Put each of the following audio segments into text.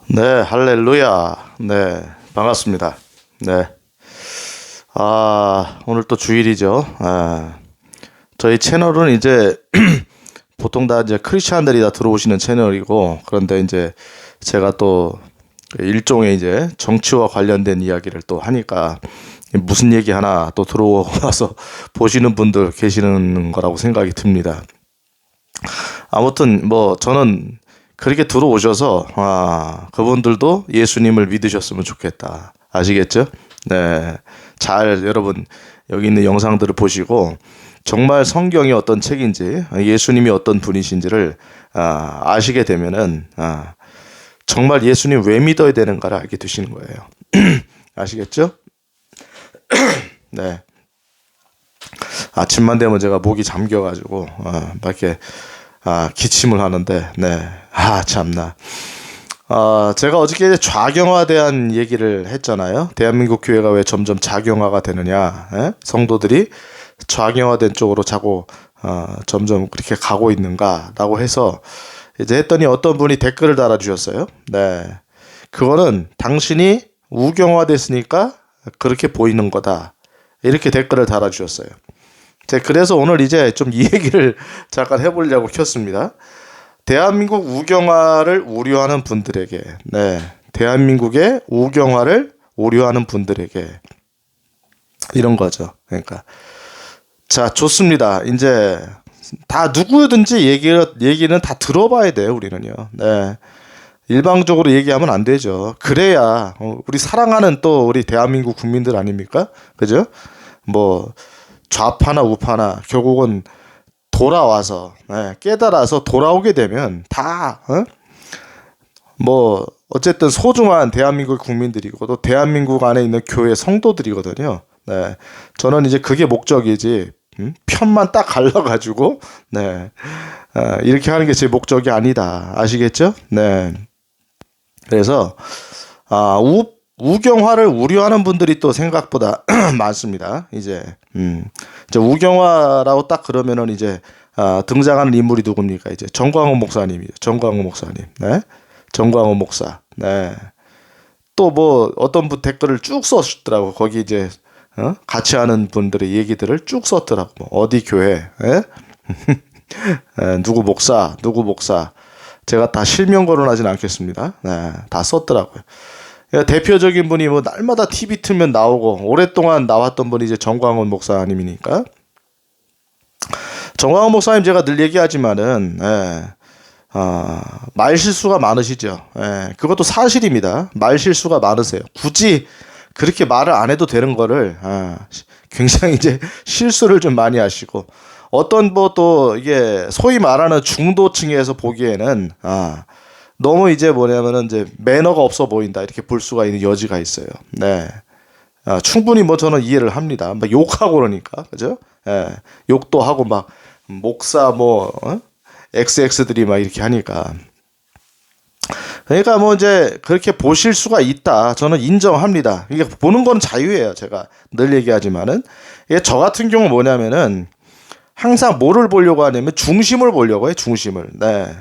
네, 할렐루야. 네, 반갑습니다. 네. 오늘 또 주일이죠. 저희 채널은 이제 보통 다 이제 크리스찬들이 다 들어오시는 채널이고, 그런데 이제 제가 또 일종의 이제 정치와 관련된 이야기를 또 하니까 무슨 얘기 하나 또 들어와서 보시는 분들 계시는 거라고 생각이 듭니다. 아무튼 뭐 저는 그렇게 들어오셔서 그분들도 예수님을 믿으셨으면 좋겠다. 아시겠죠? 네. 잘 여러분 여기 있는 영상들을 보시고 정말 성경이 어떤 책인지 예수님이 어떤 분이신지를 아시게 되면은 정말 예수님 왜 믿어야 되는가를 알게 되시는 거예요. 아시겠죠? 네. 아침만 되면 제가 목이 잠겨가지고 막 이렇게 기침을 하는데 네. 참나. 제가 어저께 이제 좌경화에 대한 얘기를 했잖아요. 대한민국 교회가 왜 점점 자경화가 되느냐. 성도들이 좌경화된 쪽으로 자꾸 점점 그렇게 가고 있는가라고 해서 이제 했더니 어떤 분이 댓글을 달아주셨어요. 네. 그거는 당신이 우경화됐으니까 그렇게 보이는 거다. 이렇게 댓글을 달아주셨어요. 그래서 오늘 이제 좀 이 얘기를 잠깐 해보려고 켰습니다. 대한민국 우경화를 우려하는 분들에게, 네, 대한민국의 우경화를 우려하는 분들에게 이런 거죠. 그러니까 자, 좋습니다. 이제 다 누구든지 얘기는 다 들어봐야 돼요. 우리는요. 네, 일방적으로 얘기하면 안 되죠. 그래야 우리 사랑하는 또 우리 대한민국 국민들 아닙니까? 그죠? 뭐 좌파나 우파나 결국은 돌아와서 깨달아서 돌아오게 되면 다 뭐 어쨌든 소중한 대한민국 국민들이고 또 대한민국 안에 있는 교회 성도들이거든요. 네, 저는 이제 그게 목적이지 편만 딱 갈라가지고 이렇게 하는 게 제 목적이 아니다. 아시겠죠? 네. 그래서 우경화를 우려하는 분들이 또 생각보다 많습니다. 이제 우경화라고 딱 그러면은 이제 등장하는 인물이 누굽니까? 이제 정광훈 목사님이죠. 정광훈 목사님. 네. 정광훈 목사. 네. 또 뭐 어떤 분 댓글을 쭉 썼더라고. 거기 이제 같이 하는 분들의 얘기들을 쭉 썼더라고. 뭐 어디 교회? 누구 목사? 제가 다 실명 거론하진 않겠습니다. 네. 다 썼더라고요. 대표적인 분이 뭐 날마다 TV 틀면 나오고 오랫동안 나왔던 분이 이제 정광훈 목사님이니까. 정광훈 목사님 제가 늘 얘기하지만은 말 실수가 많으시죠. 그것도 사실입니다. 말 실수가 많으세요. 굳이 그렇게 말을 안 해도 되는 거를 굉장히 이제 실수를 좀 많이 하시고 어떤 뭐 또 이게 소위 말하는 중도층에서 보기에는 너무 이제 뭐냐면은 이제 매너가 없어 보인다 이렇게 볼 수가 있는 여지가 있어요. 네. 충분히 뭐 저는 이해를 합니다. 막 욕하고 그러니까 그죠? 욕도 하고 막 목사 뭐 XX들이 막 이렇게 하니까. 그러니까 뭐 이제 그렇게 보실 수가 있다. 저는 인정합니다. 이게 보는 건 자유예요. 제가 늘 얘기하지만은 이게 저 같은 경우 뭐냐면은 항상 뭐를 보려고 하냐면 중심을 보려고 해요. 중심을. 네.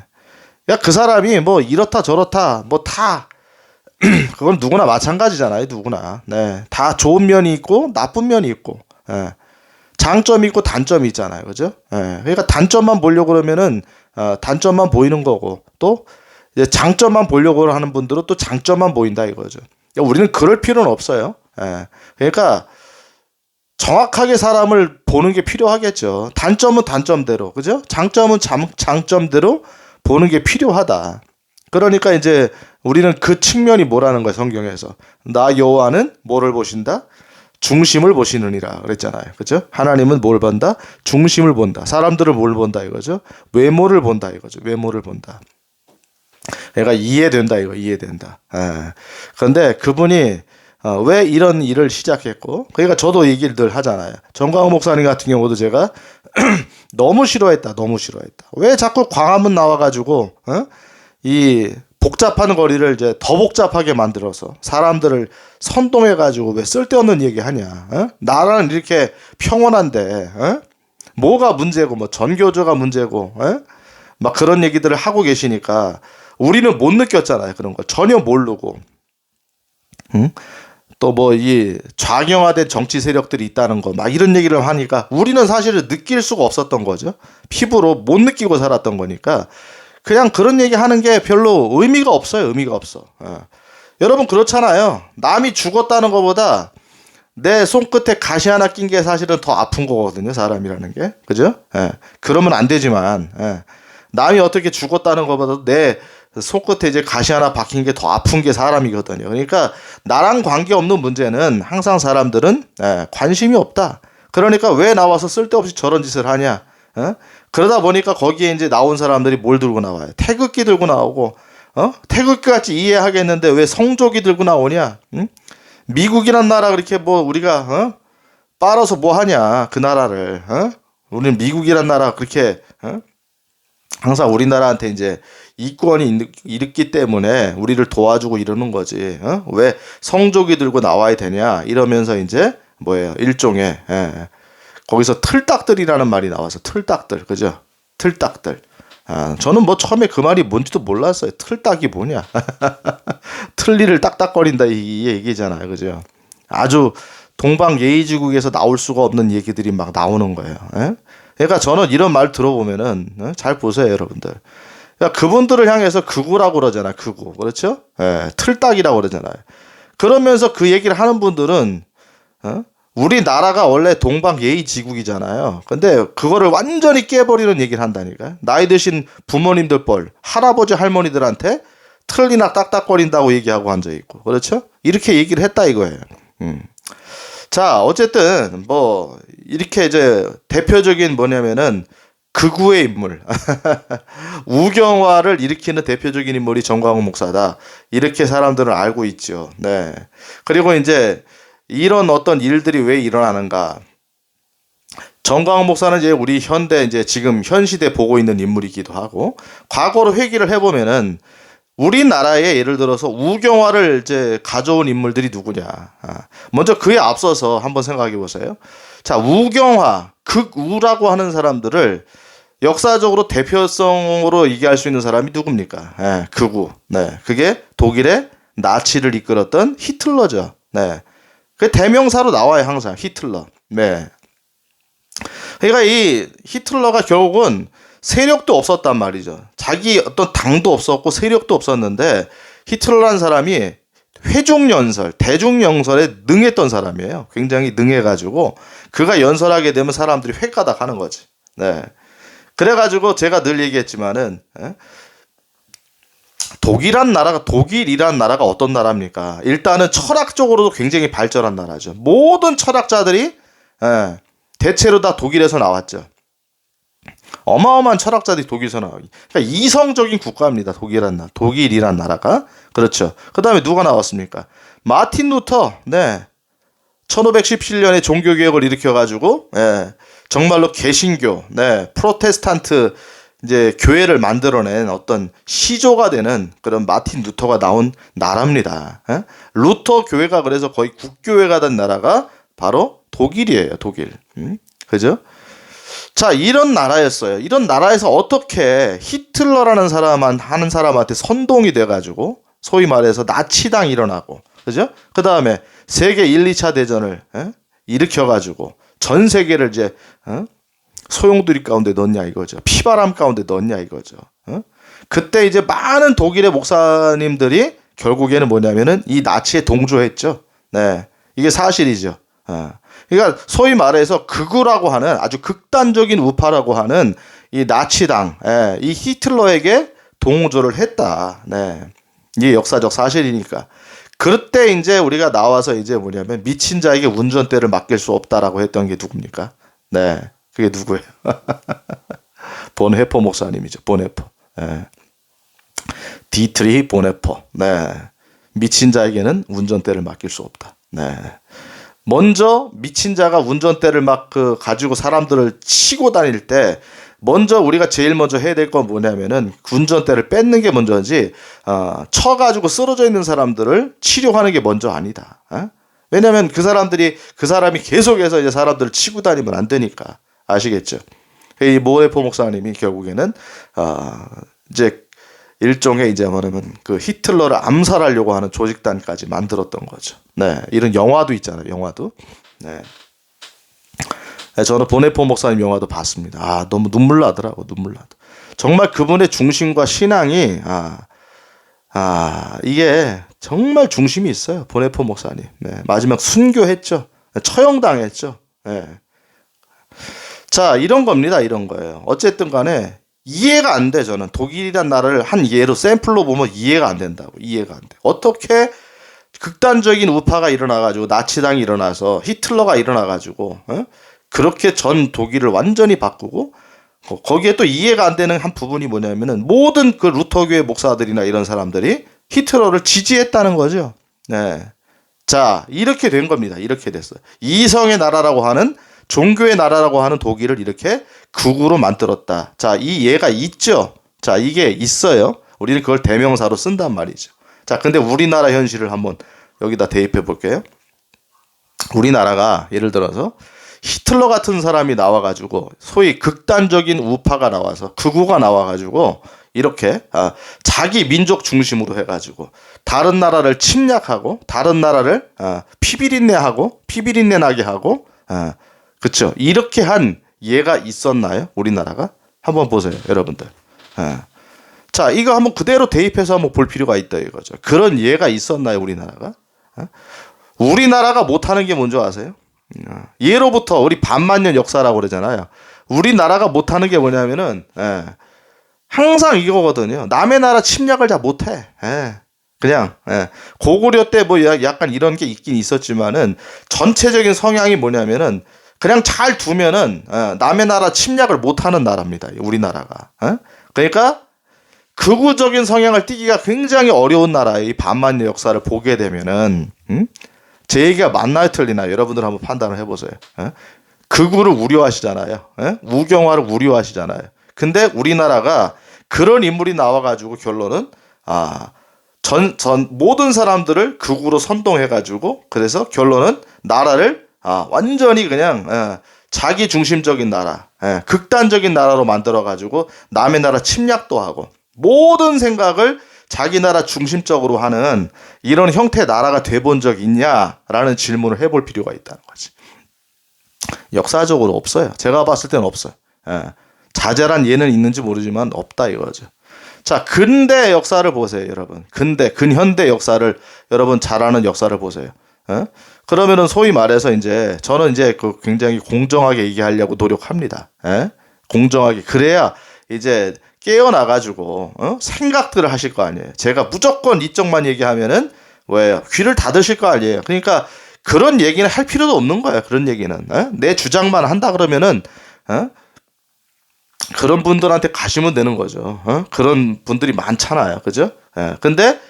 야, 그 사람이 뭐 이렇다 저렇다 뭐 다 그건 누구나 마찬가지잖아요. 누구나. 네. 다 좋은 면이 있고 나쁜 면이 있고. 장점이 있고 단점이 있잖아요. 그죠? 그러니까 단점만 보려고 그러면은 단점만 보이는 거고 또 이제 장점만 보려고 하는 분들은 또 장점만 보인다 이거죠. 그러니까 우리는 그럴 필요는 없어요. 그러니까 정확하게 사람을 보는 게 필요하겠죠. 단점은 단점대로, 그죠? 장점은 장점대로 보는 게 필요하다. 그러니까 이제 우리는 그 측면이 뭐라는 거야, 성경에서. 나 여호와는 뭐를 보신다? 중심을 보시느니라 그랬잖아요. 그죠? 하나님은 뭘 본다? 중심을 본다. 사람들을 뭘 본다 이거죠? 외모를 본다 이거죠. 외모를 본다. 그러니까 이해된다 이거, 이해된다. 그런데 그분이 왜 이런 일을 시작했고, 그러니까 저도 얘기를 늘 하잖아요. 정광훈 목사님 같은 경우도 제가 너무 싫어했다. 왜 자꾸 광화문 나와가지고 이 복잡한 거리를 이제 더 복잡하게 만들어서 사람들을 선동해가지고 왜 쓸데없는 얘기 하냐? 나라는 이렇게 평온한데 뭐가 문제고 뭐 전교조가 문제고 막 그런 얘기들을 하고 계시니까 우리는 못 느꼈잖아요. 그런 걸 전혀 모르고. 응? 또 뭐 이 좌경화된 정치 세력들이 있다는 거 막 이런 얘기를 하니까 우리는 사실은 느낄 수가 없었던 거죠. 피부로 못 느끼고 살았던 거니까 그냥 그런 얘기 하는 게 별로 의미가 없어요. 의미가 없어. 여러분 그렇잖아요. 남이 죽었다는 것보다 내 손끝에 가시 하나 낀 게 사실은 더 아픈 거거든요. 사람이라는 게. 그죠? 그러면 안 되지만 남이 어떻게 죽었다는 것보다 내 손끝에 이제 가시 하나 박힌 게 더 아픈 게 사람이거든요. 그러니까 나랑 관계없는 문제는 항상 사람들은 관심이 없다. 그러니까 왜 나와서 쓸데없이 저런 짓을 하냐. 그러다 보니까 거기에 이제 나온 사람들이 뭘 들고 나와요. 태극기 들고 나오고 태극기 같이 이해하겠는데 왜 성조기 들고 나오냐. 미국이란 나라 그렇게 뭐 우리가 빨아서 뭐 하냐. 그 나라를 우리는 미국이란 나라 그렇게 항상 우리나라한테 이제 이권이 있기 때문에 우리를 도와주고 이러는 거지. 왜 성조기 들고 나와야 되냐 이러면서 이제 뭐예요 일종의 거기서 틀딱들이라는 말이 나와서 틀딱들 그죠? 틀딱들. 저는 뭐 처음에 그 말이 뭔지도 몰랐어요. 틀딱이 뭐냐? 틀니를 딱딱거린다 이 얘기잖아요, 그죠? 아주 동방예의지국에서 나올 수가 없는 얘기들이 막 나오는 거예요. 그러니까 저는 이런 말 들어보면은 잘 보세요, 여러분들. 그러니까 그분들을 향해서 극우라고 그러잖아, 극우. 그렇죠? 틀딱이라고 그러잖아요. 그러면서 그 얘기를 하는 분들은 우리나라가 원래 동방예의지국이잖아요. 근데 그거를 완전히 깨버리는 얘기를 한다니까요. 나이 드신 부모님들 뻘, 할아버지 할머니들한테 틀리나 딱딱거린다고 얘기하고 앉아있고. 그렇죠? 이렇게 얘기를 했다 이거예요. 자, 어쨌든 뭐 이렇게 이제 대표적인 뭐냐면은 극우의 인물 우경화를 일으키는 대표적인 인물이 정광훈 목사다. 이렇게 사람들은 알고 있죠. 네. 그리고 이제 이런 어떤 일들이 왜 일어나는가? 정광훈 목사는 이제 우리 현대 이제 지금 현 시대 보고 있는 인물이기도 하고 과거로 회귀를 해보면은 우리나라에 예를 들어서 우경화를 이제 가져온 인물들이 누구냐? 먼저 그에 앞서서 한번 생각해 보세요. 자, 우경화, 극우라고 하는 사람들을 역사적으로 대표성으로 얘기할 수 있는 사람이 누굽니까? 극우. 네, 그게 독일의 나치를 이끌었던 히틀러죠. 네, 그 대명사로 나와요 항상 히틀러. 네. 그러니까 이 히틀러가 결국은 세력도 없었단 말이죠. 자기 어떤 당도 없었고 세력도 없었는데 히틀러라는 사람이 회중연설, 대중연설에 능했던 사람이에요. 굉장히 능해가지고 그가 연설하게 되면 사람들이 획가닥 하는 거지. 네. 그래가지고 제가 늘 얘기했지만은 독일이란 나라가 어떤 나라입니까? 일단은 철학적으로도 굉장히 발전한 나라죠. 모든 철학자들이 대체로 다 독일에서 나왔죠. 어마어마한 철학자들이 독일에서 나와요. 그러니까 이성적인 국가입니다. 독일이란 나라가. 그렇죠. 그 다음에 누가 나왔습니까? 마틴 루터. 네. 1517년에 종교개혁을 일으켜가지고, 정말로 개신교, 프로테스탄트, 이제 교회를 만들어낸 어떤 시조가 되는 그런 마틴 루터가 나온 나라입니다. 루터 교회가 그래서 거의 국교회가 된 나라가 바로 독일이에요. 독일. 그죠? 자, 이런 나라였어요. 이런 나라에서 어떻게 히틀러라는 하는 사람한테 선동이 돼가지고 소위 말해서 나치당이 일어나고, 그죠? 그 다음에 세계 1, 2차 대전을 일으켜가지고 전 세계를 이제 소용돌이 가운데 넣냐 이거죠. 피바람 가운데 넣냐 이거죠. 그때 이제 많은 독일의 목사님들이 결국에는 뭐냐면은 이 나치에 동조했죠. 네, 이게 사실이죠. 그러니까 소위 말해서 극우라고 하는 아주 극단적인 우파라고 하는 이 나치당, 이 히틀러에게 동조를 했다. 네, 이게 역사적 사실이니까. 그때 이제 우리가 나와서 이제 뭐냐면 미친 자에게 운전대를 맡길 수 없다라고 했던 게 누굽니까? 네, 그게 누구예요? 본헤퍼 목사님이죠. 본헤퍼. 디트리히 본헤퍼. 네, 미친 자에게는 운전대를 맡길 수 없다. 네. 먼저 미친 자가 운전대를 막 가지고 사람들을 치고 다닐 때 먼저 우리가 제일 먼저 해야 될 건 뭐냐면은 운전대를 뺏는 게 먼저지 쳐가지고 쓰러져 있는 사람들을 치료하는 게 먼저 아니다. 왜냐면 그 사람이 계속해서 이제 사람들을 치고 다니면 안 되니까. 아시겠죠? 이 모에포 목사님이 결국에는 이제 일종의 이제 뭐냐면 그 히틀러를 암살하려고 하는 조직단까지 만들었던 거죠. 네, 이런 영화도 있잖아요. 영화도. 네. 네, 저는 보네포 목사님 영화도 봤습니다. 아, 너무 눈물 나더라고, 눈물 나더. 정말 그분의 중심과 신앙이 이게 정말 중심이 있어요. 보네포 목사님. 네, 마지막 순교했죠. 처형당했죠. 네. 자, 이런 겁니다. 이런 거예요. 어쨌든 간에 이해가 안 돼. 저는 독일이란 나라를 한 예로 샘플로 보면 이해가 안 된다고. 이해가 안 돼. 어떻게 극단적인 우파가 일어나가지고 나치당이 일어나서 히틀러가 일어나가지고 그렇게 전 독일을 완전히 바꾸고 거기에 또 이해가 안 되는 한 부분이 뭐냐면은 모든 그 루터교회 목사들이나 이런 사람들이 히틀러를 지지했다는 거죠. 네. 자, 이렇게 된 겁니다. 이렇게 됐어요. 이성의 나라라고 하는 종교의 나라라고 하는 독일을 이렇게 극우로 만들었다. 자, 이 예가 있죠. 자, 이게 있어요. 우리는 그걸 대명사로 쓴단 말이죠. 자, 근데 우리나라 현실을 한번 여기다 대입해 볼게요. 우리나라가 예를 들어서 히틀러 같은 사람이 나와가지고 소위 극단적인 우파가 나와서 극우가 나와가지고 이렇게 자기 민족 중심으로 해가지고 다른 나라를 침략하고 다른 나라를 피비린내 나게 하고 그쵸? 이렇게 한 예가 있었나요? 우리나라가? 한번 보세요, 여러분들. 자, 이거 한번 그대로 대입해서 한번 볼 필요가 있다 이거죠. 그런 예가 있었나요, 우리나라가? 우리나라가 못하는 게 뭔지 아세요? 예로부터 우리 반만년 역사라고 그러잖아요. 우리나라가 못하는 게 뭐냐면은 항상 이거거든요. 남의 나라 침략을 잘 못해. 그냥 고구려 때 뭐 약간 이런 게 있긴 있었지만은 전체적인 성향이 뭐냐면은 그냥 잘 두면은 남의 나라 침략을 못하는 나라입니다. 우리나라가. 그러니까 극우적인 성향을 띠기가 굉장히 어려운 나라의 이 반만년 역사를 보게 되면은 제 얘기가 맞나요 틀리나요? 여러분들 한번 판단을 해보세요. 극우를 우려하시잖아요. 우경화를 우려하시잖아요. 근데 우리나라가 그런 인물이 나와가지고 결론은 모든 사람들을 극우로 선동해가지고 그래서 결론은 나라를 완전히 그냥 자기 중심적인 나라, 극단적인 나라로 만들어가지고 남의 나라 침략도 하고 모든 생각을 자기 나라 중심적으로 하는 이런 형태의 나라가 돼본 적 있냐라는 질문을 해볼 필요가 있다는 거지. 역사적으로 없어요. 제가 봤을 때는 없어요. 자잘한 예는 있는지 모르지만 없다 이거죠. 자, 근대 역사를 보세요, 여러분. 근현대 역사를 여러분 잘 아는 역사를 보세요. 그러면은 소위 말해서 이제 저는 이제 그 굉장히 공정하게 얘기하려고 노력합니다. 공정하게 그래야 이제 깨어나가지고 생각들을 하실 거 아니에요. 제가 무조건 이쪽만 얘기하면은 왜 귀를 닫으실 거 아니에요. 그러니까 그런 얘기는 할 필요도 없는 거예요. 그런 얘기는 내 주장만 한다 그러면은 그런 분들한테 가시면 되는 거죠. 그런 분들이 많잖아요. 그죠? 근데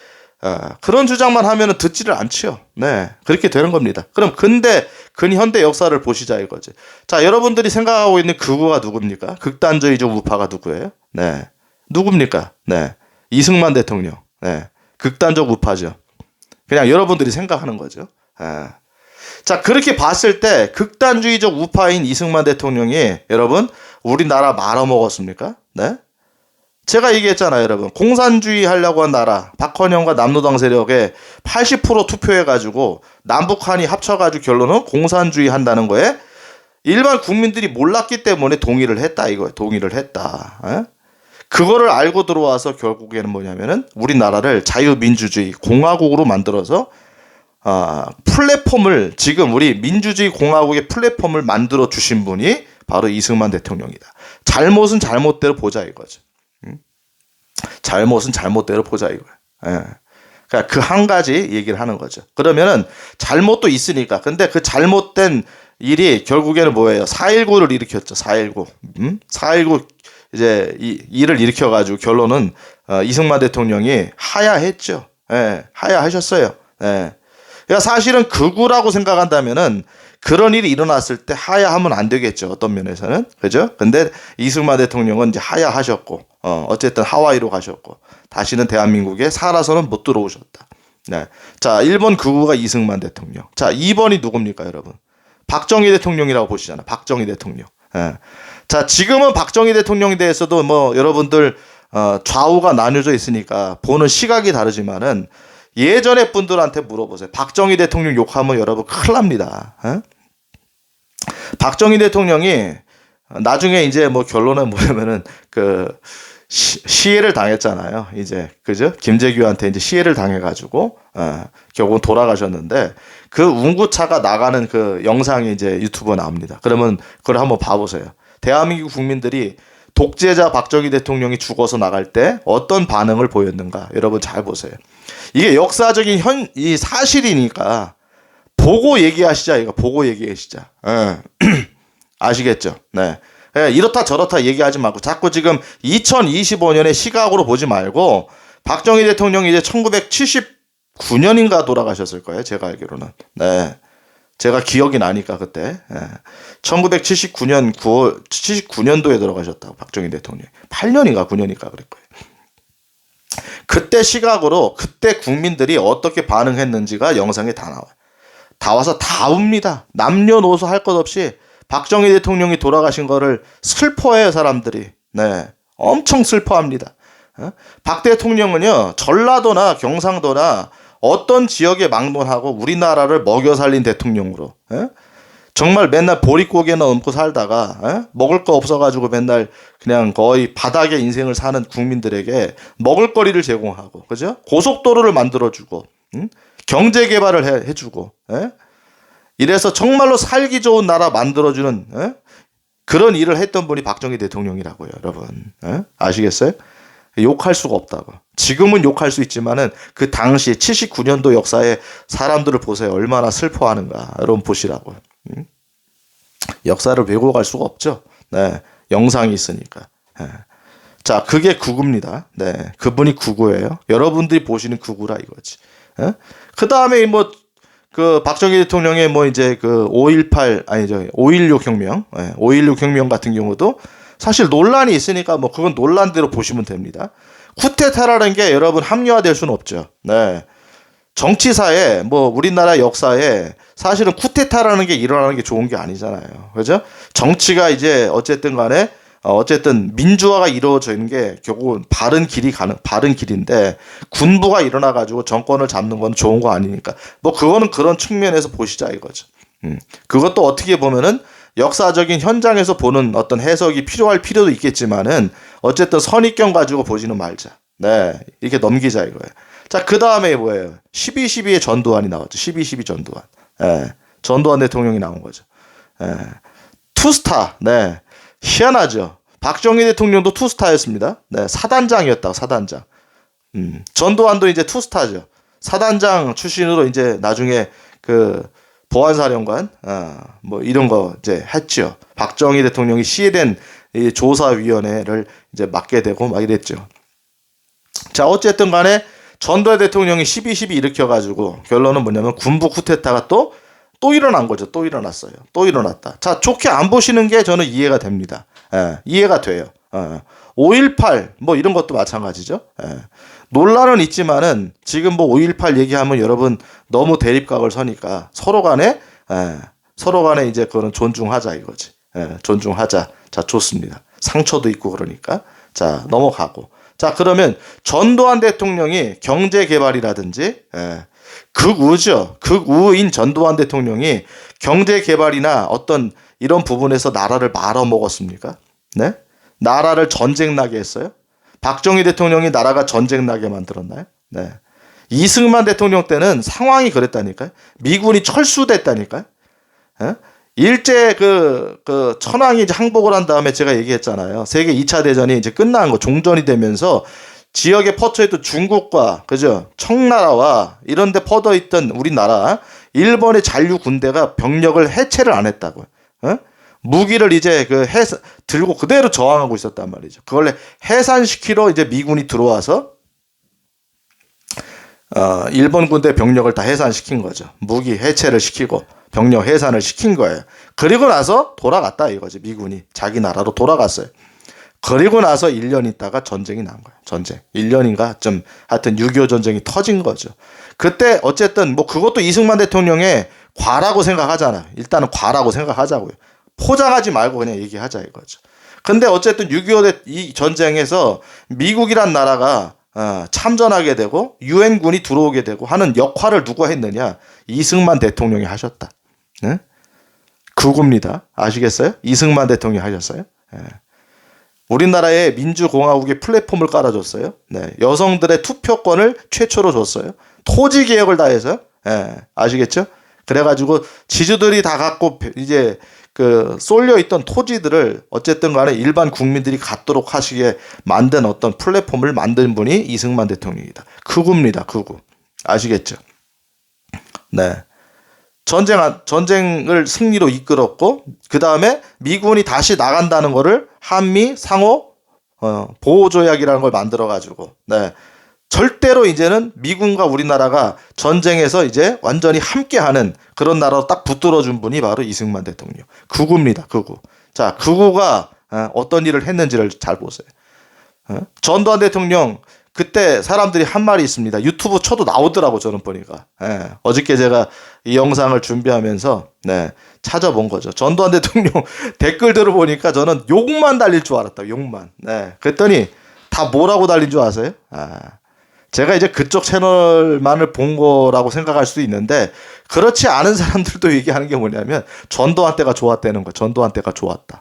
그런 주장만 하면은 듣지를 않지요. 네, 그렇게 되는 겁니다. 그럼 근현대 역사를 보시자 이거지. 자, 여러분들이 생각하고 있는 극우가 누굽니까? 극단주의적 우파가 누구예요? 네, 누굽니까? 네, 이승만 대통령. 네, 극단적 우파죠. 그냥 여러분들이 생각하는 거죠. 자, 그렇게 봤을 때 극단주의적 우파인 이승만 대통령이 여러분 우리나라 말아먹었습니까? 네? 제가 얘기했잖아요, 여러분. 공산주의 하려고 한 나라, 박헌영과 남노당 세력에 80% 투표해가지고 남북한이 합쳐가지고 결론은 공산주의 한다는 거에 일반 국민들이 몰랐기 때문에 동의를 했다 이거예요. 동의를 했다. 그거를 알고 들어와서 결국에는 뭐냐면은 우리나라를 자유민주주의 공화국으로 만들어서 플랫폼을 지금 우리 민주주의 공화국의 플랫폼을 만들어 주신 분이 바로 이승만 대통령이다. 잘못은 잘못대로 보자 이거죠. 잘못은 잘못대로 보자 이거야. 그러니까 그 한 가지 얘기를 하는 거죠. 그러면은 잘못도 있으니까. 근데 그 잘못된 일이 결국에는 뭐예요? 4.19를 일으켰죠. 4.19. 4.19 이제 이 일을 일으켜가지고 결론은 이승만 대통령이 하야했죠. 하야하셨어요. 그러니까 사실은 극우라고 생각한다면은 그런 일이 일어났을 때 하야하면 안 되겠죠. 어떤 면에서는. 그죠? 근데 이승만 대통령은 이제 하야하셨고, 어쨌든 하와이로 가셨고, 다시는 대한민국에 살아서는 못 들어오셨다. 네. 자, 1번 극우가 이승만 대통령. 자, 2번이 누굽니까, 여러분? 박정희 대통령이라고 보시잖아. 박정희 대통령. 자, 지금은 박정희 대통령에 대해서도 뭐 여러분들 좌우가 나뉘어져 있으니까 보는 시각이 다르지만은 예전의 분들한테 물어보세요. 박정희 대통령 욕하면 여러분 큰일 납니다. 박정희 대통령이 나중에 이제 뭐 결론은 뭐냐면은 시해를 당했잖아요. 이제 그죠? 김재규한테 이제 시해를 당해가지고 결국은 돌아가셨는데 그 운구차가 나가는 그 영상이 이제 유튜브에 나옵니다. 그러면 그걸 한번 봐보세요. 대한민국 국민들이 독재자 박정희 대통령이 죽어서 나갈 때 어떤 반응을 보였는가 여러분 잘 보세요. 이게 역사적인 이 사실이니까 보고 얘기하시자. 이거 보고 얘기하시자. 아시겠죠? 네. 이렇다 저렇다 얘기하지 말고 자꾸 지금 2025년의 시각으로 보지 말고 박정희 대통령이 이제 1979년인가 돌아가셨을 거예요. 제가 알기로는. 네. 제가 기억이 나니까 그때 1979년 9월 79년도에 돌아가셨다고 박정희 대통령이 8년인가 9년인가 그럴 거예요. 그때 시각으로 그때 국민들이 어떻게 반응했는지가 영상에 다 나와요. 다 와서 다 웁니다. 남녀노소 할 것 없이 박정희 대통령이 돌아가신 거를 슬퍼해요, 사람들이. 네. 엄청 슬퍼합니다. 박 대통령은요, 전라도나 경상도나 어떤 지역에 막론하고 우리나라를 먹여 살린 대통령으로, 정말 맨날 보릿고개나 얹고 살다가, 먹을 거 없어가지고 맨날 그냥 거의 바닥의 인생을 사는 국민들에게 먹을거리를 제공하고, 그죠? 고속도로를 만들어주고, 경제 개발을 해주고, 이래서 정말로 살기 좋은 나라 만들어주는 그런 일을 했던 분이 박정희 대통령이라고요, 여러분. 아시겠어요? 욕할 수가 없다고. 지금은 욕할 수 있지만은 그 당시 79년도 역사에 사람들을 보세요. 얼마나 슬퍼하는가. 여러분 보시라고요. 역사를 왜곡할 수가 없죠. 네, 영상이 있으니까. 자, 그게 구구입니다. 네, 그분이 구구예요. 여러분들이 보시는 구구라 이거지. 그 다음에 박정희 대통령의 이제 5.16 혁명, 5.16 혁명 같은 경우도 사실 논란이 있으니까 그건 논란대로 보시면 됩니다. 쿠데타라는 게 여러분 합리화될 수는 없죠. 네. 정치사에 우리나라 역사에 사실은 쿠데타라는 게 일어나는 게 좋은 게 아니잖아요. 그죠? 정치가 이제 어쨌든 간에 어쨌든 민주화가 이루어지는 게 결국은 바른 길인데 군부가 일어나 가지고 정권을 잡는 건 좋은 거 아니니까 그거는 그런 측면에서 보시자 이거죠. 그것도 어떻게 보면은 역사적인 현장에서 보는 어떤 해석이 필요할 필요도 있겠지만은 어쨌든 선입견 가지고 보지는 말자. 네, 이렇게 넘기자 이거예요. 자, 그 다음에 뭐예요? 12.12의 전두환이 나왔죠. 12.12 전두환. 전두환 대통령이 나온 거죠. 투스타. 네. 희한하죠. 박정희 대통령도 투스타였습니다. 네, 사단장이었다고, 사단장. 전두환도 이제 투스타죠. 사단장 출신으로 이제 나중에 보안사령관, 이런 거 이제 했죠. 박정희 대통령이 시해된 이 조사위원회를 이제 맡게 되고 막 이랬죠. 자, 어쨌든 간에 전두환 대통령이 12.12 일으켜가지고 결론은 뭐냐면 군부 쿠데타가 또 일어난 거죠. 또 일어났어요. 또 일어났다. 자, 좋게 안 보시는 게 저는 이해가 됩니다. 이해가 돼요. 5.18 이런 것도 마찬가지죠. 논란은 있지만은 지금 5.18 얘기하면 여러분 너무 대립각을 서니까 서로 간에 이제 그거는 존중하자 이거지. 존중하자. 자, 좋습니다. 상처도 있고 그러니까. 자, 넘어가고. 자, 그러면 전두환 대통령이 경제 개발이라든지 극우죠. 극우인 전두환 대통령이 경제 개발이나 어떤 이런 부분에서 나라를 말아먹었습니까? 네? 나라를 전쟁 나게 했어요? 박정희 대통령이 나라가 전쟁 나게 만들었나요? 네. 이승만 대통령 때는 상황이 그랬다니까요. 미군이 철수됐다니까요. 일제 천황이 이제 항복을 한 다음에 제가 얘기했잖아요. 세계 2차 대전이 이제 끝난 거, 종전이 되면서 지역에 퍼쳐있던 중국과, 그죠? 청나라와 이런 데 퍼져있던 우리나라, 일본의 잔류 군대가 병력을 해체를 안 했다고요. 무기를 이제 들고 그대로 저항하고 있었단 말이죠. 그걸 해산시키러 이제 미군이 들어와서, 일본 군대 병력을 다 해산시킨 거죠. 무기 해체를 시키고 병력 해산을 시킨 거예요. 그리고 나서 돌아갔다 이거지. 미군이 자기 나라로 돌아갔어요. 그리고 나서 1년 있다가 전쟁이 난 거예요. 전쟁. 1년인가 좀 하여튼 6.25 전쟁이 터진 거죠. 그때 어쨌든 그것도 이승만 대통령의 과라고 생각하잖아요. 일단은 과라고 생각하자고요. 포장하지 말고 그냥 얘기하자 이거죠. 근데 어쨌든 6.25 이 전쟁에서 미국이란 나라가 참전하게 되고 유엔군이 들어오게 되고 하는 역할을 누가 했느냐? 이승만 대통령이 하셨다. 네? 그겁니다. 아시겠어요? 이승만 대통령이 하셨어요. 예. 우리나라의 민주공화국의 플랫폼을 깔아줬어요. 네. 여성들의 투표권을 최초로 줬어요. 토지 개혁을 다 해서. 예. 아시겠죠? 그래가지고 지주들이 다 갖고 이제 그 쏠려 있던 토지들을 어쨌든 간에 일반 국민들이 갖도록 하시게 만든 어떤 플랫폼을 만든 분이 이승만 대통령이다. 극우입니다. 극우. 아시겠죠? 네. 전쟁을 승리로 이끌었고, 그 다음에 미군이 다시 나간다는 거를 한미 상호 보호조약이라는 걸 만들어가지고, 네. 절대로 이제는 미군과 우리나라가 전쟁에서 이제 완전히 함께하는 그런 나라로 딱 붙들어준 분이 바로 이승만 대통령. 극우입니다. 극우. 자, 극우가 어떤 일을 했는지를 잘 보세요. 전두환 대통령 그때 사람들이 한 말이 있습니다. 유튜브 쳐도 나오더라고 저는 보니까. 어저께 제가 이 영상을 준비하면서 찾아본 거죠. 전두환 대통령 댓글들을 보니까 저는 욕만 달릴 줄 알았다. 욕만. 그랬더니 다 뭐라고 달린 줄 아세요? 제가 이제 그쪽 채널만을 본 거라고 생각할 수도 있는데 그렇지 않은 사람들도 얘기하는 게 뭐냐면 전두환 때가 좋았다는 거. 전두환 때가 좋았다.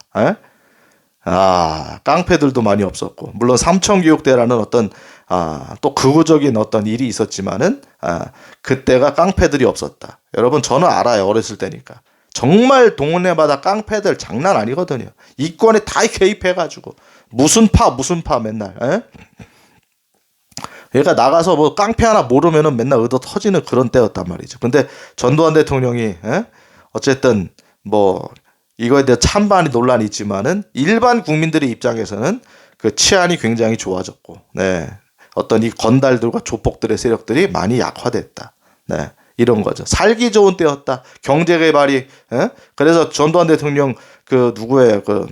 깡패들도 많이 없었고 물론 삼천교육대라는 어떤 또 극우적인 어떤 일이 있었지만은 그때가 깡패들이 없었다. 여러분 저는 알아요. 어렸을 때니까. 정말 동네마다 깡패들 장난 아니거든요. 이권에 다 개입해가지고 무슨 파 맨날. 얘가 나가서 뭐 깡패 하나 모르면은 맨날 얻어 터지는 그런 때였단 말이죠. 근데 전두환 대통령이 어쨌든 뭐 이거에 대해 찬반이 논란이 있지만은 일반 국민들의 입장에서는 그 치안이 굉장히 좋아졌고, 어떤 이 건달들과 조폭들의 세력들이 많이 약화됐다. 이런 거죠. 살기 좋은 때였다. 경제 개발이, 그래서 전두환 대통령 그 누구예요? 그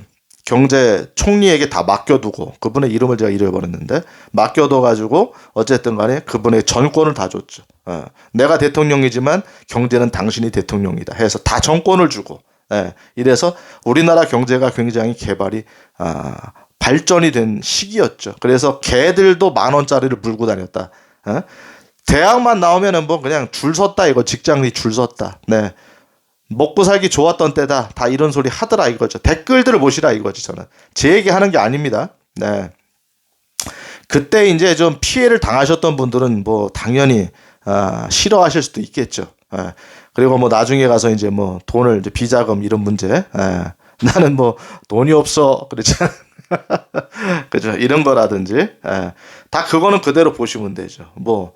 경제 총리에게 다 맡겨두고 그분의 이름을 제가 잃어버렸는데 맡겨둬가지고 어쨌든 간에 그분의 전권을 다 줬죠. 내가 대통령이지만 경제는 당신이 대통령이다 해서 다 정권을 주고 이래서 우리나라 경제가 굉장히 개발이 발전이 된 시기였죠. 그래서 개들도 10,000원짜리를 물고 다녔다. 대학만 나오면은 뭐 그냥 줄 섰다 이거 직장이 줄 섰다. 먹고 살기 좋았던 때다. 다 이런 소리 하더라 이거죠. 댓글들을 보시라 이거지 저는. 제 얘기 하는 게 아닙니다. 그때 이제 좀 피해를 당하셨던 분들은 뭐 당연히 싫어하실 수도 있겠죠. 그리고 뭐 나중에 가서 이제 뭐 돈을 이제 비자금 이런 문제. 나는 뭐 돈이 없어 그렇잖아. 그죠? 이런 거라든지. 다 그거는 그대로 보시면 되죠. 뭐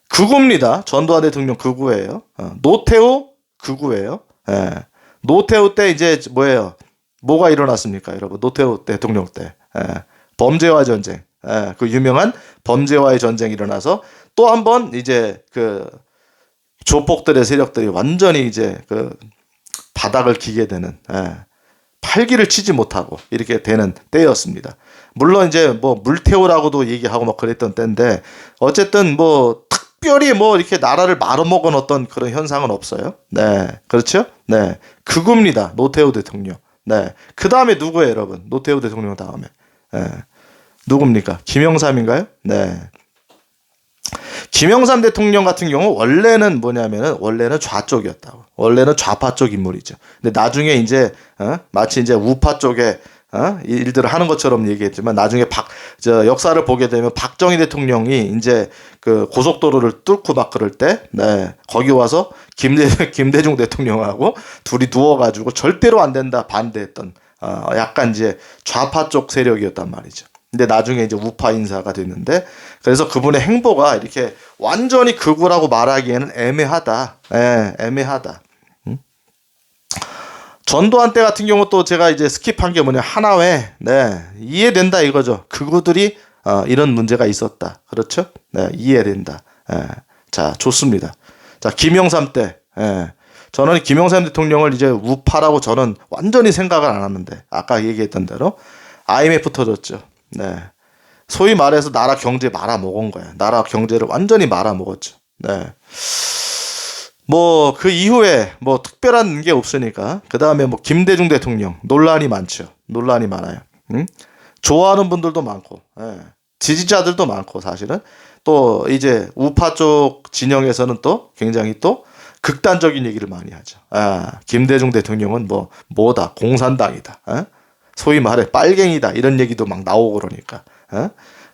극우입니다. 전두환 대통령 극우예요. 노태우 극우예요. 노태우 때 이제 뭐예요? 뭐가 일어났습니까, 여러분? 노태우 대통령 때 범죄와 전쟁, 그 유명한 범죄와의 전쟁이 일어나서 또 한 번 이제 그 조폭들의 세력들이 완전히 이제 그 바닥을 기게 되는 팔기를 치지 못하고 이렇게 되는 때였습니다. 물론 이제 뭐 물태우라고도 얘기하고 막 그랬던 때인데 어쨌든 뭐 특별히 뭐 이렇게 나라를 말아먹은 어떤 그런 현상은 없어요. 그렇죠? 극우입니다. 노태우 대통령. 그 다음에 누구예요, 여러분? 노태우 대통령 다음에. 누굽니까? 김영삼인가요? 김영삼 대통령 같은 경우 원래는 뭐냐면은 원래는 좌쪽이었다고. 원래는 좌파 쪽 인물이죠. 근데 나중에 이제 마치 이제 우파 쪽에 일들을 하는 것처럼 얘기했지만 나중에 역사를 보게 되면 박정희 대통령이 이제 그 고속도로를 뚫고 막 그럴 때, 거기 와서 김대중 대통령하고 둘이 누워가지고 절대로 안 된다 반대했던 약간 이제 좌파 쪽 세력이었단 말이죠. 근데 나중에 이제 우파 인사가 됐는데 그래서 그분의 행보가 이렇게 완전히 극우라고 말하기에는 애매하다. 애매하다. 전두환 때 같은 경우 또 제가 이제 스킵한 게 뭐냐 하나회 이해된다 이거죠. 극우들이 이런 문제가 있었다. 그렇죠? 이해된다. 자 좋습니다. 자 김영삼 때 저는 김영삼 대통령을 이제 우파라고 저는 완전히 생각을 안 하는데 아까 얘기했던 대로 IMF 터졌죠. 소위 말해서 나라 경제 말아먹은 거야. 나라 경제를 완전히 말아먹었죠. 뭐 그 이후에 뭐 특별한 게 없으니까 그 다음에 뭐 김대중 대통령 논란이 많죠. 논란이 많아요. 좋아하는 분들도 많고, 예. 지지자들도 많고, 사실은. 또 이제 우파 쪽 진영에서는 또 굉장히 또 극단적인 얘기를 많이 하죠. 김대중 대통령은 뭐다, 공산당이다. 소위 말해 빨갱이다. 이런 얘기도 막 나오고 그러니까.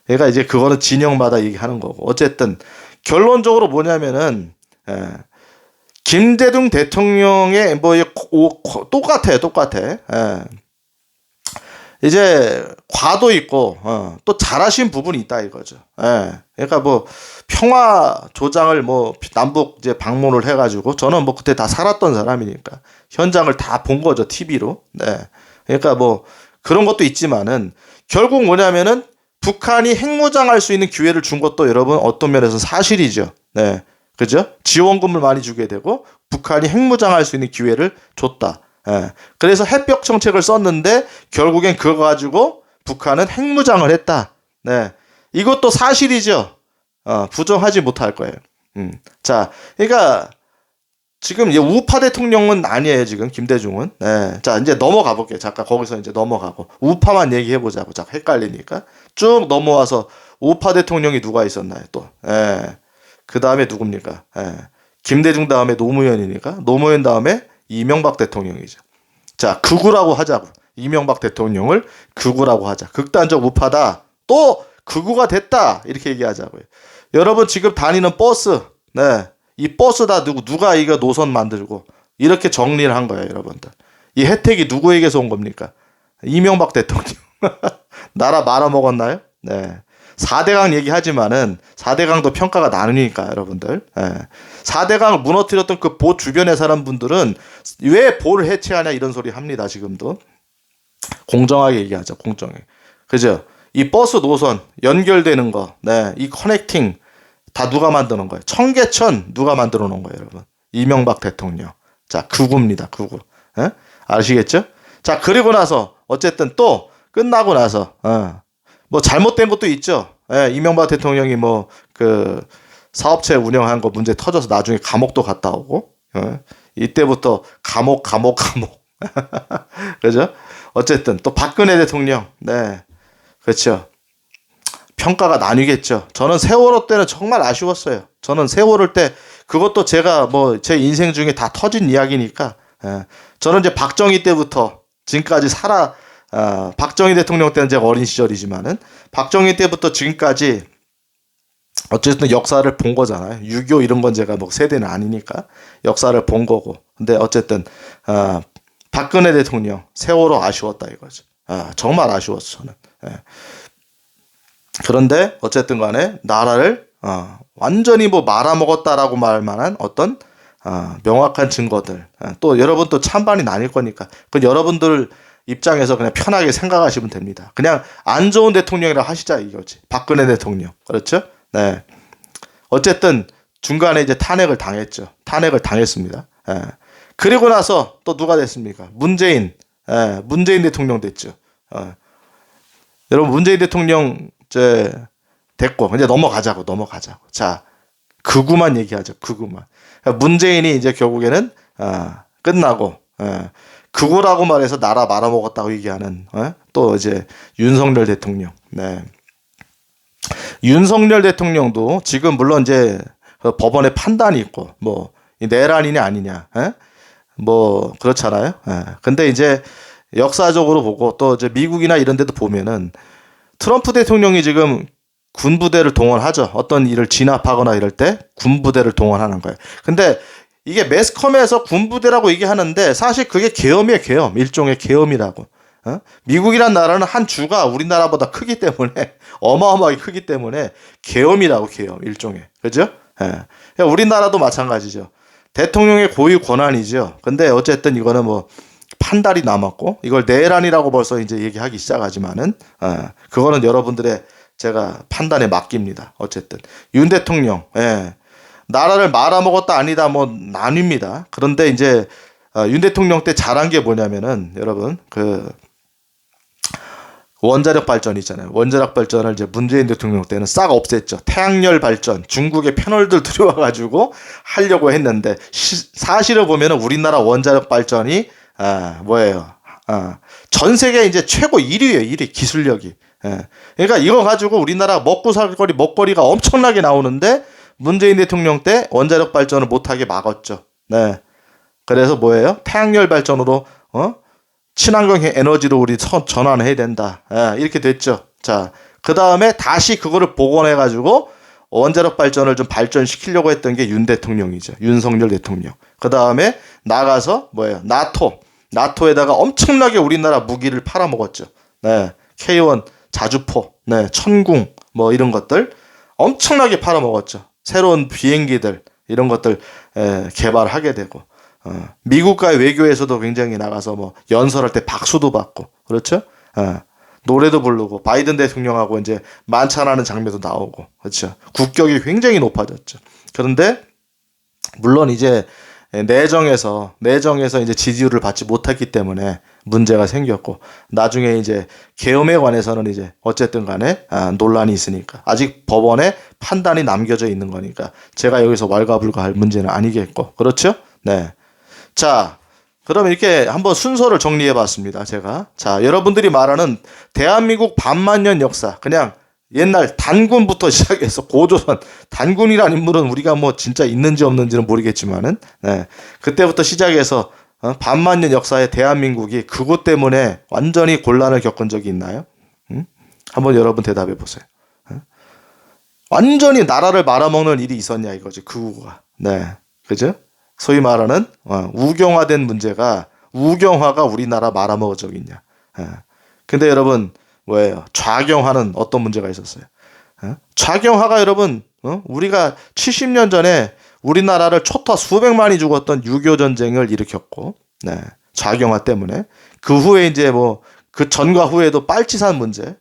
그러니까 이제 그거는 진영마다 얘기하는 거고. 어쨌든 결론적으로 뭐냐면은, 김대중 대통령의 똑같아. 이제 과도 있고 또 잘하신 부분이 있다 이거죠. 그러니까 평화 조장을 남북 이제 방문을 해가지고 저는 그때 다 살았던 사람이니까 현장을 다 본 거죠, TV로. 네. 그러니까 그런 것도 있지만은 결국 뭐냐면은 북한이 핵무장할 수 있는 기회를 준 것도 여러분 어떤 면에서 사실이죠. 네. 그죠? 지원금을 많이 주게 되고 북한이 핵무장할 수 있는 기회를 줬다. 그래서 핵벽 정책을 썼는데 결국엔 그거 가지고 북한은 핵무장을 했다. 네. 이것도 사실이죠. 부정하지 못할 거예요. 자, 그러니까 지금 이제 우파 대통령은 아니에요, 지금 김대중은. 네. 자, 이제 넘어가 볼게요. 잠깐 거기서 이제 넘어가고 우파만 얘기해 보자고. 자, 헷갈리니까 쭉 넘어와서 우파 대통령이 누가 있었나요, 또? 그 다음에 누굽니까? 김대중 다음에 노무현이니까 노무현 다음에 이명박 대통령이죠. 자, 극우라고 하자고. 이명박 대통령을 극우라고 하자. 극단적 우파다. 또 극우가 됐다. 이렇게 얘기하자고요. 여러분 지금 다니는 버스, 네, 이 버스 다 누가 이거 노선 만들고 이렇게 정리를 한 거예요, 여러분들. 이 혜택이 누구에게서 온 겁니까? 이명박 대통령. 나라 말아먹었나요? 네. 4대강 얘기하지만은 4대강도 평가가 나누니까 여러분들. 4대강을 무너뜨렸던 그 보 주변에 사는 분들은 왜 보를 해체하냐 이런 소리 합니다. 지금도. 공정하게 얘기하자. 공정하게. 그죠? 이 버스 노선 연결되는 거, 네, 이 커넥팅 다 누가 만드는 거예요? 청계천 누가 만들어 놓은 거예요, 여러분? 이명박 대통령. 자, 극우입니다. 극우. 아시겠죠? 자, 그리고 나서 어쨌든 또 끝나고 나서 잘못된 것도 있죠. 이명박 대통령이 그 사업체 운영한 거 문제 터져서 나중에 감옥도 갔다 오고, 이때부터 감옥. 그죠? 어쨌든 또 박근혜 대통령, 네, 그렇죠. 평가가 나뉘겠죠. 저는 세월호 때는 정말 아쉬웠어요. 저는 세월호 때 그것도 제가 제 인생 중에 다 터진 이야기니까, 저는 이제 박정희 때부터 지금까지 박정희 대통령 때는 제가 어린 시절이지만은 박정희 때부터 지금까지 어쨌든 역사를 본 거잖아요. 6.25 이런 건 제가 세대는 아니니까 역사를 본 거고. 근데 어쨌든 박근혜 대통령 세월호 아쉬웠다 이거죠. 정말 아쉬웠어 저는. 그런데 어쨌든 간에 나라를 완전히 말아먹었다라고 말 만한 어떤 명확한 증거들, 또 여러분 또 찬반이 나뉠 거니까 그 여러분들 입장에서 그냥 편하게 생각하시면 됩니다. 그냥 안 좋은 대통령이라 하시자 이거지. 박근혜 대통령. 그렇죠? 네. 어쨌든 중간에 이제 탄핵을 당했죠. 탄핵을 당했습니다. 그리고 나서 또 누가 됐습니까? 문재인 대통령 됐죠. 여러분 문재인 대통령 이제 됐고 이제 넘어가자고. 자, 극우만 얘기하죠. 극우만. 문재인이 이제 결국에는 끝나고 극우라고 말해서 나라 말아먹었다고 얘기하는 또 이제 윤석열 대통령. 네. 윤석열 대통령도 지금 물론 이제 법원의 판단이 있고 내란이냐 아니냐 그렇잖아요. 근데 이제 역사적으로 보고 또 이제 미국이나 이런 데도 보면은 트럼프 대통령이 지금 군부대를 동원하죠. 어떤 일을 진압하거나 이럴 때 군부대를 동원하는 거예요. 근데 이게 매스컴에서 군부대라고 얘기하는데 사실 그게 계엄이에요. 계엄. 일종의 계엄이라고. 미국이란 나라는 한 주가 우리나라보다 크기 때문에 어마어마하게 크기 때문에 계엄이라고. 계엄. 일종의. 그죠? 우리나라도 마찬가지죠. 대통령의 고유 권한이죠. 근데 어쨌든 이거는 판단이 남았고 이걸 내란이라고 벌써 이제 얘기하기 시작하지만은 그거는 여러분들의 제가 판단에 맡깁니다. 어쨌든 윤 대통령, 나라를 말아먹었다 아니다 나뉩니다. 그런데 이제 윤 대통령 때 잘한 게 뭐냐면은 여러분 그 원자력 발전 있잖아요. 원자력 발전을 이제 문재인 대통령 때는 싹 없앴죠. 태양열 발전, 중국의 패널들 들여와가지고 하려고 했는데 사실을 보면은 우리나라 원자력 발전이 뭐예요? 전 세계 이제 최고 1위예요. 1위 기술력이. 예. 그러니까 이거 가지고 우리나라 먹고 살 거리 먹거리가 엄청나게 나오는데 문재인 대통령 때 원자력 발전을 못하게 막았죠. 네. 그래서 뭐예요? 태양열 발전으로 친환경 에너지로 우리 전환해야 된다. 예, 이렇게 됐죠. 자, 그 다음에 다시 그거를 복원해가지고 원자력 발전을 좀 발전시키려고 했던 게 윤 대통령이죠. 윤석열 대통령. 그 다음에 나가서 뭐예요? 나토에다가 엄청나게 우리나라 무기를 팔아먹었죠. 네, K1 자주포, 네, 천궁 뭐 이런 것들 엄청나게 팔아먹었죠. 새로운 비행기들 이런 것들 개발하게 되고 미국과의 외교에서도 굉장히 나가서 뭐 연설할 때 박수도 받고 그렇죠. 노래도 부르고 바이든 대통령하고 이제 만찬하는 장면도 나오고 그렇죠. 국격이 굉장히 높아졌죠. 그런데 물론 이제 내정에서 이제 지지율을 받지 못했기 때문에 문제가 생겼고 나중에 이제 계엄에 관해서는 이제 어쨌든 간에 논란이 있으니까 아직 법원에 판단이 남겨져 있는 거니까 제가 여기서 왈가불가할 문제는 아니겠고 그렇죠? 네. 자, 그럼 이렇게 한번 순서를 정리해 봤습니다. 제가. 자, 여러분들이 말하는 대한민국 반만년 역사 그냥 옛날 단군부터 시작해서 고조선 단군이라는 인물은 우리가 뭐 진짜 있는지 없는지는 모르겠지만은 네, 그때부터 시작해서 반만년 역사의 대한민국이 그것 때문에 완전히 곤란을 겪은 적이 있나요? 한번 여러분 대답해 보세요. 완전히 나라를 말아먹는 일이 있었냐 이거지 그거가. 네, 그죠? 소위 말하는 우경화된 문제가 우경화가 우리나라 말아먹은 적이 있냐? 근데 여러분. 뭐예요? 좌경화는 어떤 문제가 있었어요? 좌경화가 여러분, 우리가 70년 전에 우리나라를 초토화 수백만이 죽었던 6.25 전쟁을 일으켰고, 네, 좌경화 때문에 그 후에 이제 뭐 그 전과 후에도 빨치산 문제,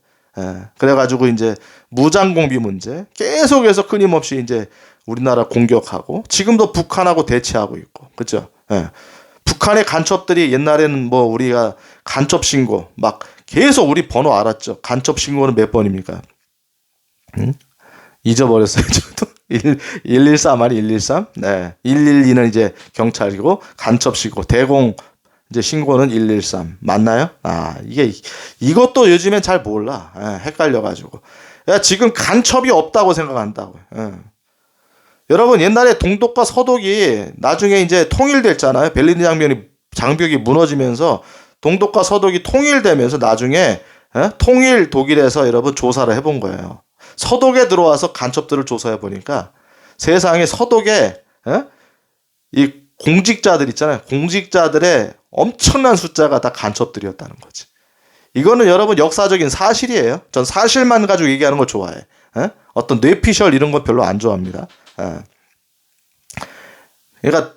그래가지고 이제 무장공비 문제 계속해서 끊임없이 이제 우리나라 공격하고 지금도 북한하고 대치하고 있고, 그렇죠? 북한의 간첩들이 옛날에는 뭐 우리가 간첩 신고 막 계속 우리 번호 알았죠. 간첩 신고는 몇 번입니까? 잊어버렸어요. 저도 113 아니 113? 네. 112는 이제 경찰이고 간첩 신고 대공 이제 신고는 113 맞나요? 이것도 요즘엔 잘 몰라. 헷갈려가지고. 야, 지금 간첩이 없다고 생각한다고요. 여러분 옛날에 동독과 서독이 나중에 이제 통일됐잖아요. 베를린 장벽이 무너지면서 동독과 서독이 통일되면서 나중에 통일 독일에서 여러분 조사를 해본 거예요. 서독에 들어와서 간첩들을 조사해 보니까 세상에 서독에 이 공직자들 있잖아요. 공직자들의 엄청난 숫자가 다 간첩들이었다는 거지. 이거는 여러분 역사적인 사실이에요. 전 사실만 가지고 얘기하는 걸 좋아해. 어떤 뇌피셜 이런 거 별로 안 좋아합니다. 그러니까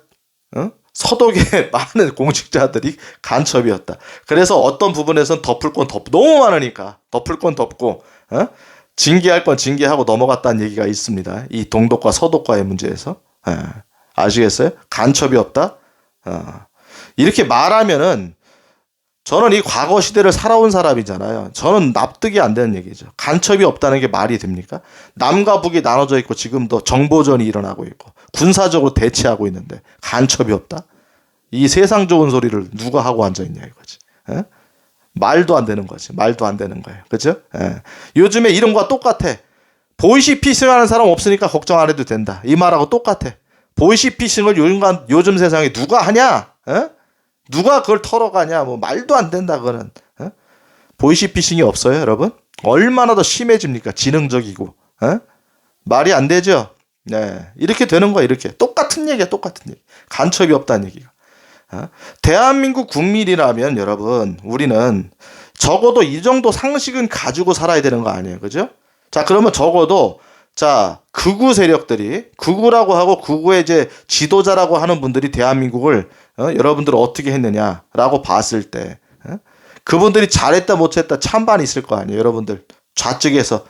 서독의 많은 공직자들이 간첩이었다. 그래서 어떤 부분에서는 덮을 건 너무 많으니까 덮을 건 덮고 징계할 건 징계하고 넘어갔다는 얘기가 있습니다. 이 동독과 서독과의 문제에서. 아시겠어요? 간첩이 없다. 이렇게 말하면은 저는 이 과거 시대를 살아온 사람이잖아요. 저는 납득이 안 되는 얘기죠. 간첩이 없다는 게 말이 됩니까? 남과 북이 나눠져 있고 지금도 정보전이 일어나고 있고 군사적으로 대치하고 있는데 간첩이 없다? 이 세상 좋은 소리를 누가 하고 앉아있냐 이거지. 말도 안 되는 거지. 말도 안 되는 거예요. 그죠? 요즘에 이런 거와 똑같아. 보이시피싱 하는 사람 없으니까 걱정 안 해도 된다. 이 말하고 똑같아. 보이시피싱을 요즘 세상에 누가 하냐? 누가 그걸 털어가냐? 뭐 말도 안 된다 그거는. 보이시피싱이 없어요, 여러분? 얼마나 더 심해집니까? 지능적이고. 말이 안 되죠? 네, 이렇게 되는 거야. 이렇게 똑같은 얘기야, 똑같은 얘기. 간첩이 없다는 얘기가. 대한민국 국민이라면 여러분, 우리는 적어도 이 정도 상식은 가지고 살아야 되는 거 아니에요, 그죠? 자, 그러면 적어도 자, 극우 세력들이 극우라고 하고 극우의 이제 지도자라고 하는 분들이 대한민국을 여러분들 어떻게 했느냐라고 봤을 때 그분들이 잘했다 못했다 찬반이 있을 거 아니에요. 여러분들 좌측에서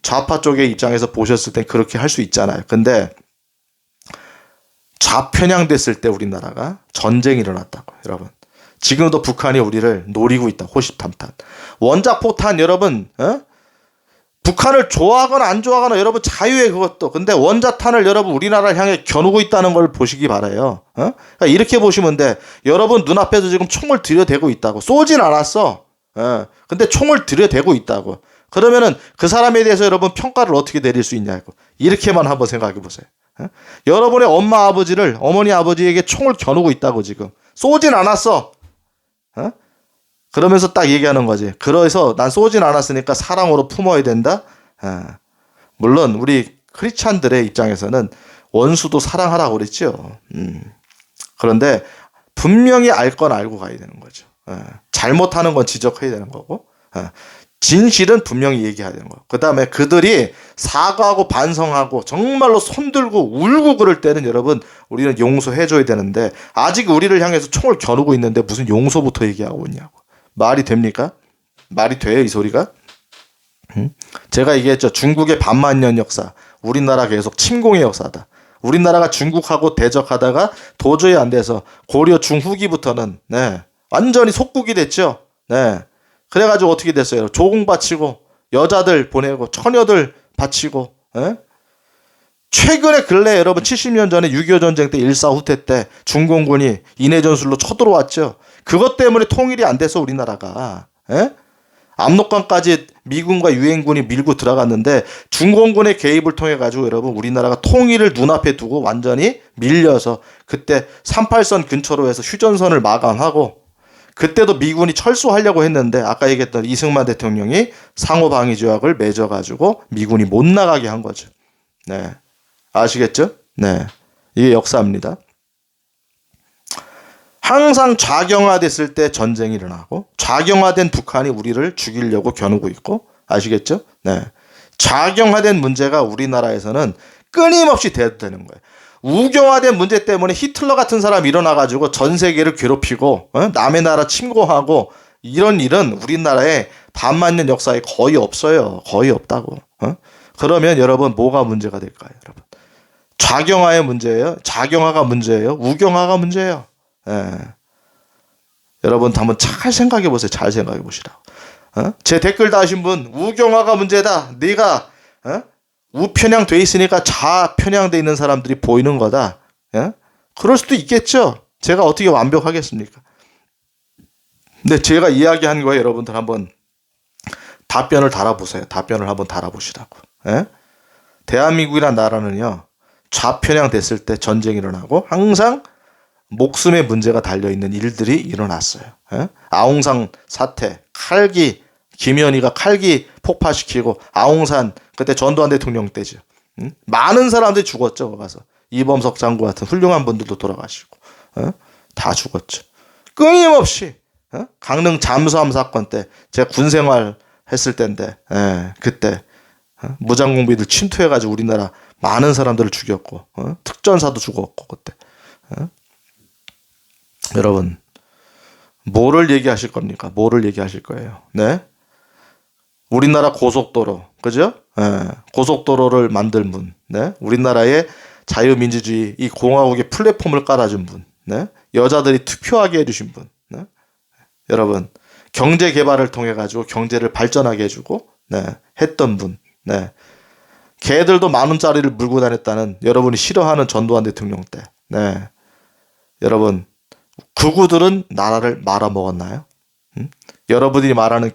좌파 쪽의 입장에서 보셨을 땐 그렇게 할 수 있잖아요. 근데 좌편향됐을 때 우리나라가 전쟁이 일어났다고 여러분. 지금도 북한이 우리를 노리고 있다. 호시탐탐. 원자폭탄 여러분 북한을 좋아하거나 안 좋아하거나 여러분 자유의 그것도. 근데 원자탄을 여러분 우리나라를 향해 겨누고 있다는 걸 보시기 바라요. 그러니까 이렇게 보시면 돼. 여러분 눈앞에서 지금 총을 들여대고 있다고. 쏘진 않았어. 근데 총을 들여대고 있다고. 그러면은 그 사람에 대해서 여러분 평가를 어떻게 내릴 수 있냐고. 이렇게만 한번 생각해 보세요. 여러분의 엄마 아버지를 어머니 아버지에게 총을 겨누고 있다고 지금. 쏘진 않았어. 그러면서 딱 얘기하는 거지. 그래서 난 쏘진 않았으니까 사랑으로 품어야 된다. 물론 우리 크리스찬들의 입장에서는 원수도 사랑하라고 그랬죠. 그런데 분명히 알 건 알고 가야 되는 거죠. 잘못하는 건 지적해야 되는 거고, 진실은 분명히 얘기해야 되는 거고. 그 다음에 그들이 사과하고 반성하고 정말로 손들고 울고 그럴 때는 여러분 우리는 용서해줘야 되는데, 아직 우리를 향해서 총을 겨누고 있는데 무슨 용서부터 얘기하고 있냐고. 말이 됩니까? 말이 돼요, 이 소리가? 제가 얘기했죠. 중국의 반만년 역사. 우리나라 계속 침공의 역사다. 우리나라가 중국하고 대적하다가 도저히 안 돼서 고려 중후기부터는 완전히 속국이 됐죠. 그래가지고 어떻게 됐어요? 조공 바치고 여자들 보내고 처녀들 바치고. 최근에 근래 여러분 70년 전에 6.25 전쟁 때 일사후퇴 때 중공군이 인해전술로 쳐들어왔죠. 그것 때문에 통일이 안 돼서 우리나라가 압록강까지 미군과 유엔군이 밀고 들어갔는데 중공군의 개입을 통해 가지고 여러분 우리나라가 통일을 눈앞에 두고 완전히 밀려서 그때 38선 근처로 해서 휴전선을 마감하고, 그때도 미군이 철수하려고 했는데 아까 얘기했던 이승만 대통령이 상호방위 조약을 맺어가지고 미군이 못 나가게 한 거죠. 아시겠죠? 이게 역사입니다. 항상 좌경화됐을 때 전쟁이 일어나고, 좌경화된 북한이 우리를 죽이려고 겨누고 있고, 아시겠죠? 좌경화된 문제가 우리나라에서는 끊임없이 대두되는 거예요. 우경화된 문제 때문에 히틀러 같은 사람이 일어나가지고 전 세계를 괴롭히고 남의 나라 침공하고 이런 일은 우리나라의 반만년 역사에 거의 없어요. 거의 없다고. 그러면 여러분 뭐가 문제가 될까요? 여러분 좌경화의 문제예요? 좌경화가 문제예요? 우경화가 문제예요? 여러분 한번 잘 생각해 보세요. 잘 생각해 보시라고. 제 댓글 다신 분 우경화가 문제다. 네가 우편향 돼 있으니까 좌편향 돼 있는 사람들이 보이는 거다. 그럴 수도 있겠죠. 제가 어떻게 완벽하겠습니까? 근데 제가 이야기한 거에 여러분들 한번 답변을 달아보세요. 답변을 한번 달아보시라고. 대한민국이란 나라는요, 좌편향 됐을 때 전쟁이 일어나고 항상 목숨의 문제가 달려있는 일들이 일어났어요. 아웅산 사태, 칼기, 김현희가 칼기 폭파시키고, 아웅산 그때 전두환 대통령 때죠. 많은 사람들이 죽었죠. 가서 이범석 장군 같은 훌륭한 분들도 돌아가시고 다 죽었죠. 끊임없이 강릉 잠수함 사건 때 제가 군생활 했을 때인데 그때 무장공비들 침투해가지고 우리나라 많은 사람들을 죽였고 특전사도 죽었고 그때. 여러분 뭐를 얘기하실 겁니까? 뭐를 얘기하실 거예요? 우리나라 고속도로, 그죠? 고속도로를 만든 분, 우리나라의 자유민주주의 이 공화국의 플랫폼을 깔아준 분, 여자들이 투표하게 해주신 분, 여러분 경제 개발을 통해 가지고 경제를 발전하게 해주고, 했던 분, 걔들도 10,000원짜리를 물고 다녔다는 여러분이 싫어하는 전두환 대통령 때, 여러분 극우들은 나라를 말아먹었나요? 여러분들이 말하는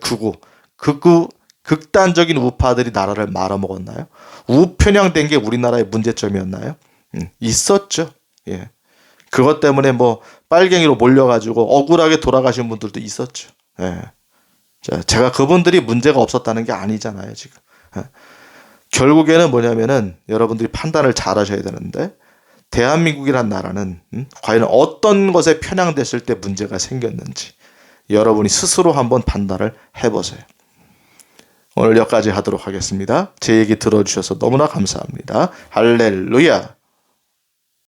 극단적인 우파들이 나라를 말아먹었나요? 우편향된 게 우리나라의 문제점이었나요? 있었죠. 그것 때문에 뭐 빨갱이로 몰려가지고 억울하게 돌아가신 분들도 있었죠. 제가 그분들이 문제가 없었다는 게 아니잖아요, 지금. 결국에는 뭐냐면은 여러분들이 판단을 잘 하셔야 되는데, 대한민국이란 나라는 과연 어떤 것에 편향됐을 때 문제가 생겼는지 여러분이 스스로 한번 판단을 해보세요. 오늘 여기까지 하도록 하겠습니다. 제 얘기 들어주셔서 너무나 감사합니다. 할렐루야.